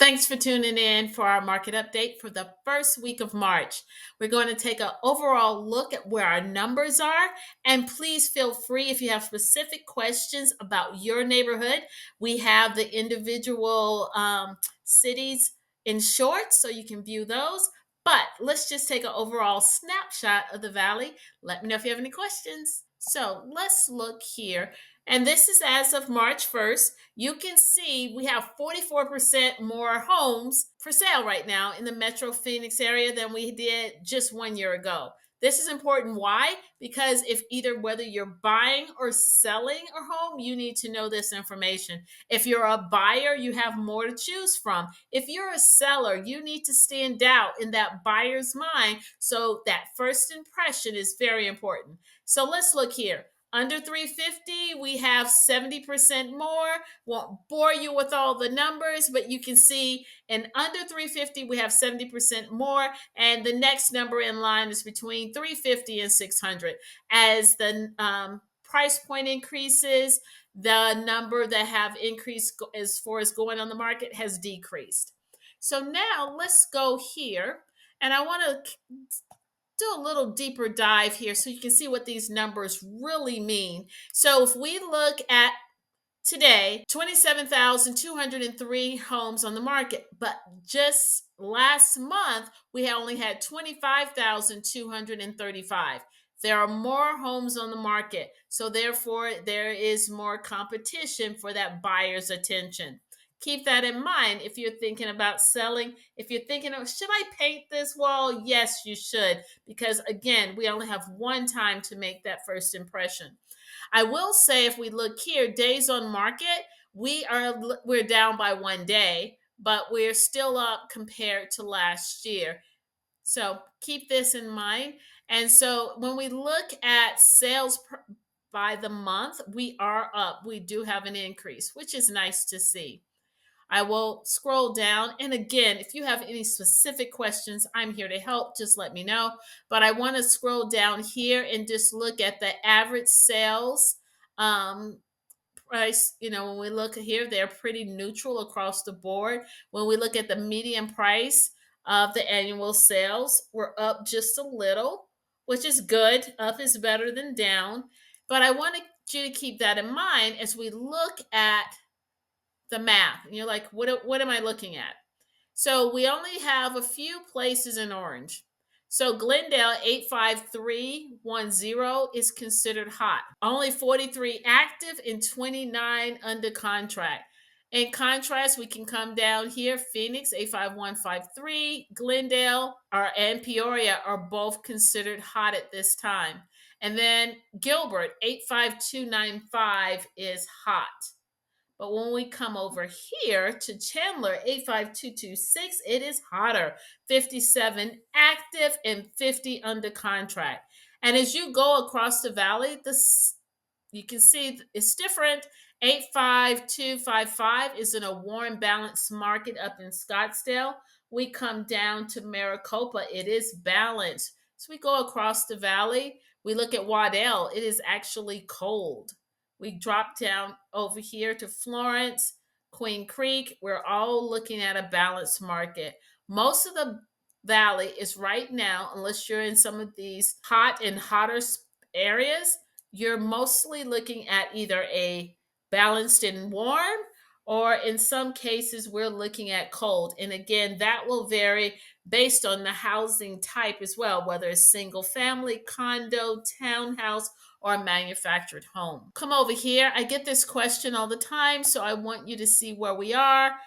Thanks for tuning in for our market update for the first week of March. We're going to take an overall look at where our numbers are. And please feel free if you have specific questions about your neighborhood. We have the individual cities in short, so you can view those. But let's just take an overall snapshot of the valley. Let me know if you have any questions. So let's look here. And this is as of March 1st. You can see we have 44% more homes for sale right now in the Metro Phoenix area than we did just 1 year ago. This is important. Why? Because if whether you're buying or selling a home, you need to know this information. If you're a buyer, you have more to choose from. If you're a seller, you need to stand out in that buyer's mind. So that first impression is very important. So let's look here. Under 350, we have 70% more. Won't bore you with all the numbers, but you can see in under 350, we have 70% more. And the next number in line is between 350 and 600. As the price point increases, the number that have increased as far as going on the market has decreased. So now let's go here. And I want to do a little deeper dive here so you can see what these numbers really mean. So if we look at today, 27,203 homes on the market, but just last month, we only had 25,235. There are more homes on the market, so therefore there is more competition for that buyer's attention. Keep that in mind if you're thinking about selling. If you're thinking, oh, should I paint this wall? Yes, you should, because again, we only have one time to make that first impression. I will say, if we look here, days on market, we're down by 1 day, but we're still up compared to last year. So keep this in mind. And so when we look at sales by the month, we are up. We do have an increase, which is nice to see. I will scroll down. And again, if you have any specific questions, I'm here to help. Just let me know. But I want to scroll down here and just look at the average sales price. When we look here, they're pretty neutral across the board. When we look at the median price of the annual sales, we're up just a little, which is good. Up is better than down. But I want you to keep that in mind as we look at the math. And you're like, what am I looking at? So we only have a few places in orange. So Glendale 85310 is considered hot. Only 43 active and 29 under contract. In contrast, we can come down here. Phoenix 85153, Glendale and Peoria are both considered hot at this time. And then Gilbert 85295 is hot. But when we come over here to Chandler 85226, it is hotter. 57 active and 50 under contract. And as you go across the valley, you can see it's different. 85255 is in a warm, balanced market up in Scottsdale. We come down to Maricopa. It is balanced. So we go across the valley. We look at Waddell. It is actually cold. We drop down over here to Florence, Queen Creek. We're all looking at a balanced market. Most of the valley is right now, unless you're in some of these hot and hotter areas, you're mostly looking at either a balanced and warm, or in some cases, we're looking at cold. And again, that will vary based on the housing type as well, whether it's single family, condo, townhouse, or a manufactured home. Come over here. I get this question all the time, so I want you to see where we are.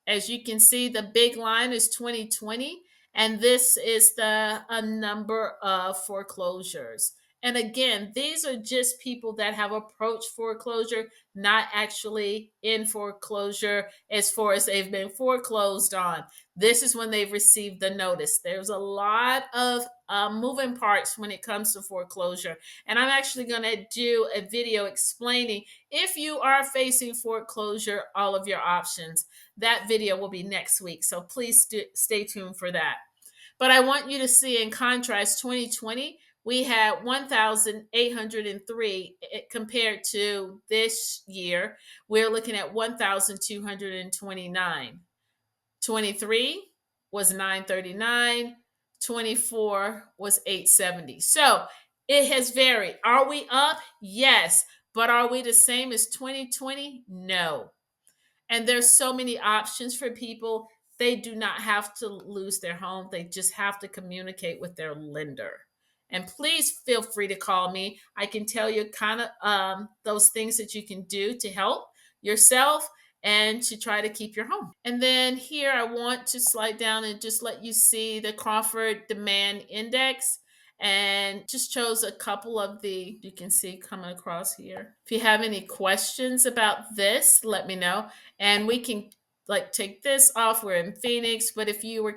As you can see, the big line is 2020, and this is the number of foreclosures. And again, these are just people that have approached foreclosure, not actually in foreclosure as far as they've been foreclosed on. This is when they've received the notice. There's a lot of moving parts when it comes to foreclosure. And I'm actually going to do a video explaining, if you are facing foreclosure, all of your options. That video will be next week. So please stay tuned for that. But I want you to see, in contrast, 2020, we had 1,803 compared to this year. We're looking at 1,229. 23 was 939. 24 was 870. So it has varied. Are we up? Yes. But are we the same as 2020? No. And there's so many options for people. They do not have to lose their home. They just have to communicate with their lender. And please feel free to call me. I can tell you kind of those things that you can do to help yourself and to try to keep your home. And then here I want to slide down and just let you see the Crawford Demand Index, and just chose a couple of the, you can see coming across here. If you have any questions about this, let me know. And we can like take this off. We're in Phoenix, but if you were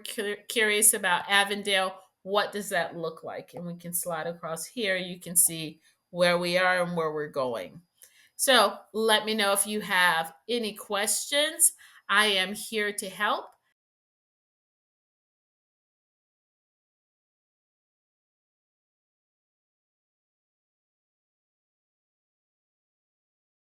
curious about Avondale, what does that look like? And we can slide across here. You can see where we are and where we're going. So let me know if you have any questions. I am here to help.